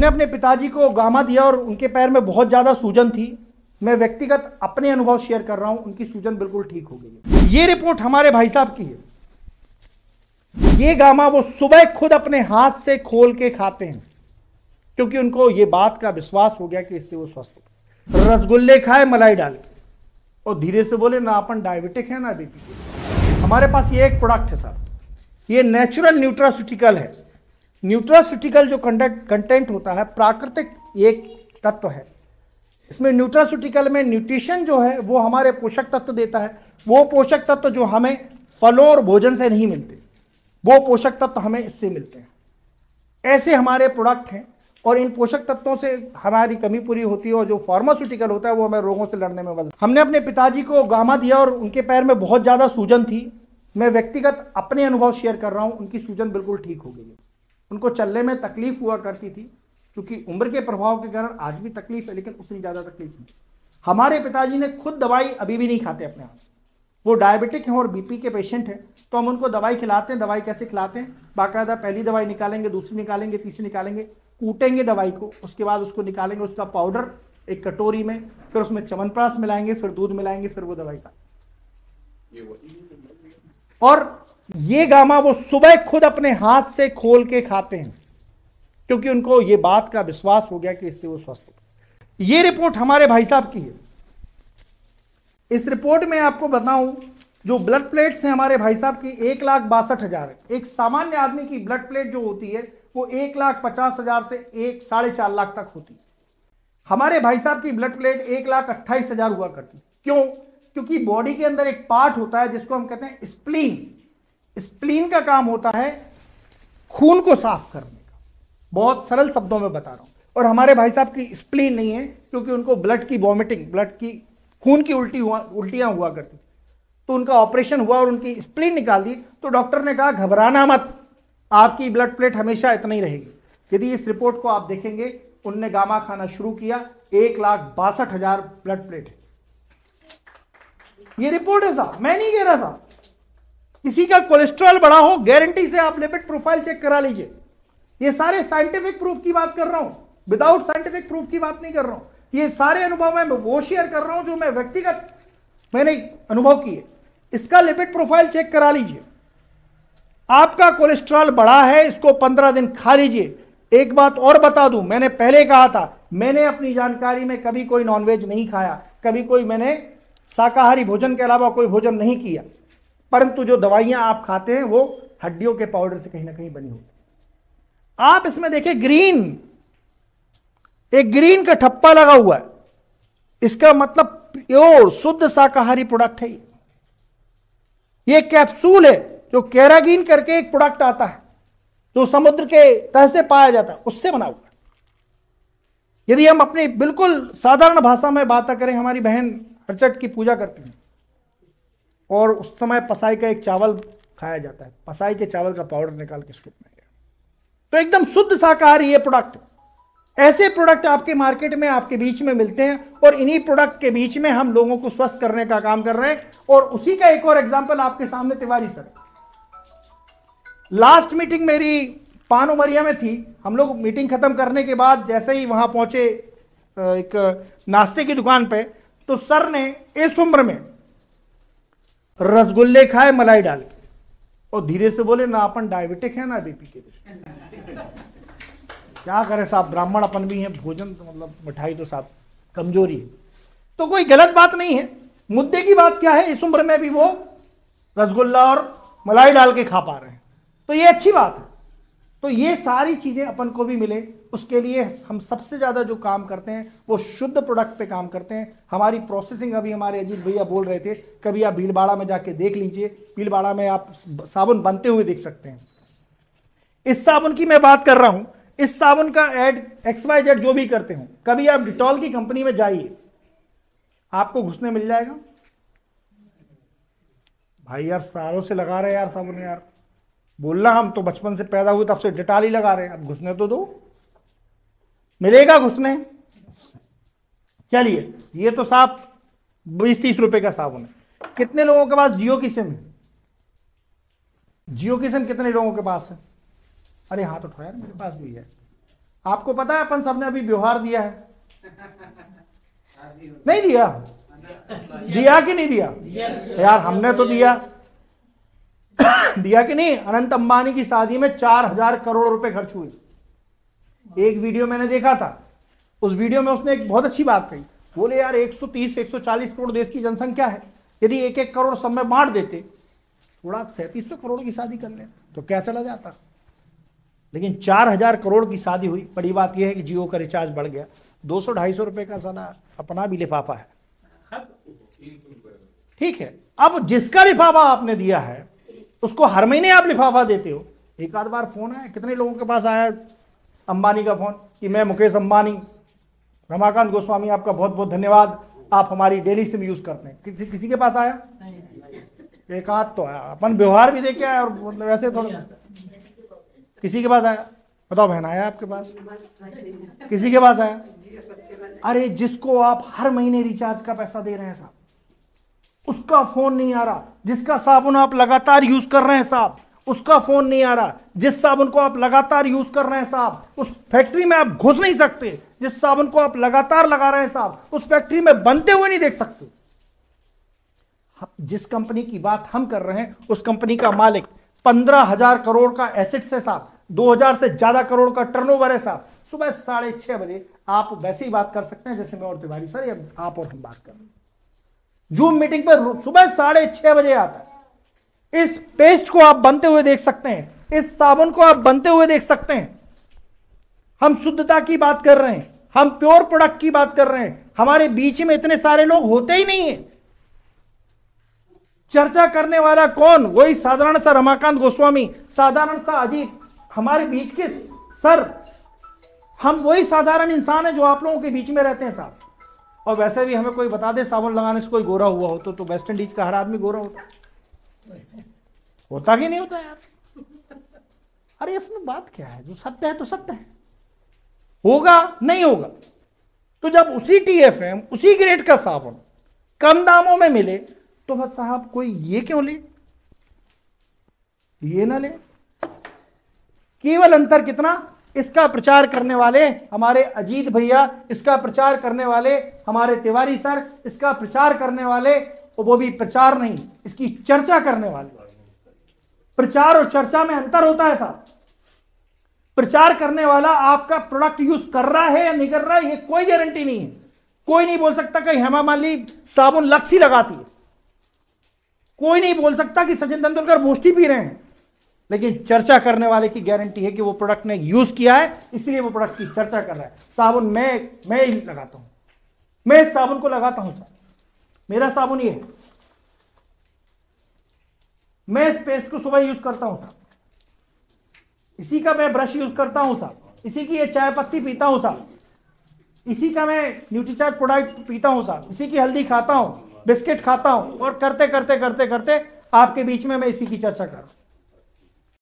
हमने अपने पिताजी को गामा दिया और उनके पैर में बहुत ज्यादा सूजन थी। मैं व्यक्तिगत अपने अनुभव शेयर कर रहा हूं, उनकी सूजन बिल्कुल ठीक हो गई है। ये रिपोर्ट हमारे भाई साहब की है। ये गामा वो सुबह खुद अपने हाथ से खोल के खाते हैं क्योंकि उनको ये बात का विश्वास हो गया कि इससे वो स्वस्थ हो। रसगुल्ले खाए मलाई डाल के और धीरे से बोले ना अपन डायबिटिक है ना बीपी। हमारे पास ये एक प्रोडक्ट है साहब, ये नेचुरल न्यूट्रास्यूटिकल है। न्यूट्रास्यूटिकल जो कंटेंट होता है प्राकृतिक एक तत्व है। इसमें न्यूट्रास्यूटिकल में न्यूट्रिशन जो है वो हमारे पोषक तत्व देता है। वो पोषक तत्व जो हमें फलों और भोजन से नहीं मिलते, वो पोषक तत्व हमें इससे मिलते हैं। ऐसे हमारे प्रोडक्ट हैं और इन पोषक तत्वों से हमारी कमी पूरी होती है और जो फार्मास्यूटिकल होता है वो हमें रोगों से लड़ने में मदद। हमने अपने पिताजी को गामा दिया और उनके पैर में बहुत ज्यादा सूजन थी। मैं व्यक्तिगत अपने अनुभव शेयर कर रहा हूं, उनकी सूजन बिल्कुल ठीक हो गई है। उनको चलने में तकलीफ हुआ करती थी क्योंकि उम्र के प्रभाव के कारण आज भी तकलीफ है, लेकिन उतनी ज्यादा तकलीफ नहीं। हमारे पिताजी ने खुद दवाई अभी भी नहीं खाते अपने हाथ से। वो डायबिटिक हैं और बीपी के पेशेंट हैं, तो हम उनको दवाई खिलाते हैं। दवाई कैसे खिलाते हैं? बाकायदा पहली दवाई निकालेंगे, दूसरी निकालेंगे, तीसरी निकालेंगे, कूटेंगे दवाई को, उसके बाद उसको निकालेंगे, उसका पाउडर एक कटोरी में, फिर उसमें च्यवनप्राश मिलाएंगे, फिर दूध मिलाएंगे, फिर वो दवाई खाएंगे। और ये गामा वो सुबह खुद अपने हाथ से खोल के खाते हैं क्योंकि उनको ये बात का विश्वास हो गया कि इससे वो स्वस्थ हो। ये रिपोर्ट हमारे भाई साहब की है। इस रिपोर्ट में आपको बताऊं, जो ब्लड प्लेट्स हैं हमारे भाई साहब की 1,62,000 है। एक सामान्य आदमी की ब्लड प्लेट जो होती है वो 1,50,000 से 4.5 लाख तक होती है। हमारे भाई साहब की ब्लड प्लेट 1,28,000 हुआ करती। क्यों? क्योंकि बॉडी के अंदर एक पार्ट होता है जिसको हम कहते हैं स्प्लीन। स्प्लीन का काम होता है खून को साफ करने का। बहुत सरल शब्दों में बता रहा हूं। और हमारे भाई साहब की स्प्लीन नहीं है क्योंकि उनको ब्लड की वॉमिटिंग, ब्लड की खून की उल्टियां हुआ करती, तो उनका ऑपरेशन हुआ और उनकी स्प्लीन निकाल दी। तो डॉक्टर ने कहा घबराना मत, आपकी ब्लड प्लेट हमेशा इतना ही रहेगी। यदि इस रिपोर्ट को आप देखेंगे, उनने गामा खाना शुरू किया, 1,62,000 ब्लड प्लेट है। ये रिपोर्ट है साहब, मैं नहीं कह रहा साहब। किसी का कोलेस्ट्रॉल बढ़ा हो, गारंटी से आप लिपिड प्रोफाइल चेक करा लीजिए। ये सारे साइंटिफिक प्रूफ की बात कर रहा हूं, विदाउट साइंटिफिक प्रूफ की बात नहीं कर रहा हूं। ये सारे अनुभव मैं वो शेयर कर रहा हूं जो मैं व्यक्तिगत मैंने अनुभव किए। इसका लिपिड प्रोफाइल चेक करा लीजिए। आपका कोलेस्ट्रॉल बढ़ा है, इसको 15 दिन खा लीजिए। एक बात और बता दूं, मैंने पहले कहा था, मैंने अपनी जानकारी में कभी कोई नॉनवेज नहीं खाया, कभी कोई मैंने शाकाहारी भोजन के अलावा कोई भोजन नहीं किया, परंतु जो दवाइयां आप खाते हैं वो हड्डियों के पाउडर से कहीं ना कहीं बनी होती। आप इसमें देखिए ग्रीन, एक ग्रीन का ठप्पा लगा हुआ है, इसका मतलब प्योर शुद्ध शाकाहारी प्रोडक्ट है। ये कैप्सूल है जो कैरागीन करके एक प्रोडक्ट आता है जो समुद्र के तह से पाया जाता है, उससे बना हुआ है। यदि हम अपनी बिल्कुल साधारण भाषा में बात करें, हमारी बहन हरचट की पूजा करती है और उस समय पसाई का एक चावल खाया जाता है, पसाई के चावल का पाउडर निकाल के उसको बनाया, तो एकदम शुद्ध शाकाहारी ये प्रोडक्ट। ऐसे प्रोडक्ट आपके मार्केट में आपके बीच में मिलते हैं और इन्हीं प्रोडक्ट के बीच में हम लोगों को स्वस्थ करने का काम कर रहे हैं। और उसी का एक और एग्जांपल आपके सामने तिवारी सर। लास्ट मीटिंग मेरी पान उमरिया में थी। हम लोग मीटिंग खत्म करने के बाद जैसे ही वहां पहुंचे एक नाश्ते की दुकान पे, तो सर ने इस उम्र में रसगुल्ले खाए मलाई डाल के और धीरे से बोले ना अपन डायबिटिक है ना बीपी के पेशेंट। क्या करें साहब, ब्राह्मण अपन भी हैं, भोजन तो मतलब मिठाई तो साहब कमजोरी है। तो कोई गलत बात नहीं है। मुद्दे की बात क्या है, इस उम्र में भी वो रसगुल्ला और मलाई डाल के खा पा रहे हैं, तो ये अच्छी बात है। तो ये सारी चीजें अपन को भी मिले, उसके लिए हम सबसे ज्यादा जो काम करते हैं वो शुद्ध प्रोडक्ट पे काम करते हैं। हमारी प्रोसेसिंग, अभी हमारे अजीत भैया बोल रहे थे, कभी आप भीलवाड़ा में जाके देख लीजिए, भीलवाड़ा में आप साबुन बनते हुए देख सकते हैं। इस साबुन की मैं बात कर रहा हूं, इस साबुन का एड XYZ जो भी करते हो, कभी आप डिटॉल की कंपनी में जाइए, आपको घुसने मिल जाएगा। भाई यार सालों से लगा रहे यार साबुन, यार बोलना, हम तो बचपन से पैदा हुए तब से डिटॉल ही लगा रहे हैं, अब घुसने तो दो, मिलेगा घुसने। चलिए, ये तो साहब 20-30 रुपए का साबुन है। कितने लोगों के पास जियो की सिम है? जियो की सिम कितने लोगों के पास है? अरे हाथ उठाओ यार, मेरे पास भी है। आपको पता है अपन सबने अभी व्यवहार दिया है, नहीं दिया? दिया कि नहीं दिया? यार हमने तो दिया। दिया कि नहीं? अनंत अंबानी की शादी में 4,000 करोड़ रुपए खर्च हुए। एक वीडियो मैंने देखा था, उस वीडियो में उसने एक बहुत अच्छी बात कही। बोले यार 130-140 करोड़ देश की जनसंख्या है, यदि 1-1 करोड़ सब में बांट देते, थोड़ा 3700 करोड़ की शादी कर ले तो क्या चला जाता। लेकिन 4,000 करोड़ की शादी हुई। बड़ी बात यह है कि जियो का रिचार्ज बढ़ गया, 200-250 रुपए का साला अपना भी लिफाफा है। ठीक है, अब जिसका लिफाफा आपने दिया है उसको हर महीने आप लिफाफा देते हो। एक आध बार फोन आया, कितने लोगों के पास आया अंबानी का फोन कि मैं मुकेश अंबानी, रमाकांत गोस्वामी आपका बहुत बहुत धन्यवाद, आप हमारी डेली सिम यूज करते हैं। किसी के पास आया? एक आध तो आया, अपन व्यवहार भी देखे आया और मतलब वैसे थोड़ा। किसी के पास आया? बताओ बहन, आया आपके पास? किसी के पास आया? अरे जिसको आप हर महीने रिचार्ज का पैसा दे रहे हैं साहब, उसका फोन नहीं आ रहा। जिसका साबुन आप लगातार यूज कर रहे हैं साहब, उसका फोन नहीं आ रहा। जिस साबुन को आप लगातार यूज कर रहे हैं साहब, उस फैक्ट्री में आप घुस नहीं सकते। जिस साबुन को आप लगातार लगा रहे हैं साहब, उस फैक्ट्री में बनते हुए नहीं देख सकते। जिस कंपनी की बात हम कर रहे हैं, उस कंपनी का मालिक 15,000 करोड़ का एसेट्स है साहब, 2,000 से ज्यादा करोड़ का टर्नओवर है साहब। सुबह 6:30 बजे आप वैसे ही बात कर सकते हैं जैसे मैं और तिवारी सर, या आप और हम बात कर रहे हैं। जूम मीटिंग पर सुबह 6:30 बजे आता है। इस पेस्ट को आप बनते हुए देख सकते हैं, इस साबुन को आप बनते हुए देख सकते हैं। हम शुद्धता की बात कर रहे हैं, हम प्योर प्रोडक्ट की बात कर रहे हैं। हमारे बीच में इतने सारे लोग होते ही नहीं है। चर्चा करने वाला कौन? वही साधारण सा रमाकांत गोस्वामी, साधारण सा अजीत, हमारे बीच के सर। हम वही साधारण इंसान है जो आप लोगों के बीच में रहते हैं साहब। और वैसे भी हमें कोई बता दे साबुन लगाने से कोई गोरा हुआ हो तो वेस्ट इंडीज का हर आदमी गोरा होता कि नहीं होता यार? अरे इसमें बात क्या है? जो सत्य है तो सत्य है, होगा नहीं होगा। तो जब उसी TFM, उसी ग्रेड का साबुन कम दामों में मिले तो बस साहब कोई ये क्यों ले, ये ना ले। केवल अंतर कितना? इसका प्रचार करने वाले हमारे अजीत भैया, इसका प्रचार करने वाले हमारे तिवारी सर, इसका प्रचार करने वाले, वो भी प्रचार नहीं, इसकी चर्चा करने वाले। प्रचार और चर्चा में अंतर होता है साहब। प्रचार करने वाला आपका प्रोडक्ट यूज कर रहा है या नहीं कर रहा है, ये कोई गारंटी नहीं है। कोई नहीं बोल सकता कि हेमा मालिनी साबुन लक्स ही लगाती है। कोई नहीं बोल सकता कि सचिन तेंदुलकर बूस्टी पी रहे हैं। लेकिन चर्चा करने वाले की गारंटी है कि वो प्रोडक्ट ने यूज किया है, इसलिए वो प्रोडक्ट की चर्चा कर रहा है। साबुन मैं ही लगाता हूं, मैं इस साबुन को लगाता हूं साहब, मेरा साबुन ये है। मैं इस पेस्ट को सुबह यूज करता हूं साहब, इसी का मैं ब्रश यूज करता हूं साहब, इसी की ये चाय पत्ती पीता हूं साहब, इसी का मैं न्यूट्रीचार्ज प्रोडक्ट पीता हूं साहब, इसी की हल्दी खाता हूं, बिस्किट खाता हूं, और करते करते करते करते आपके बीच में मैं इसी की चर्चा कर रहा हूं।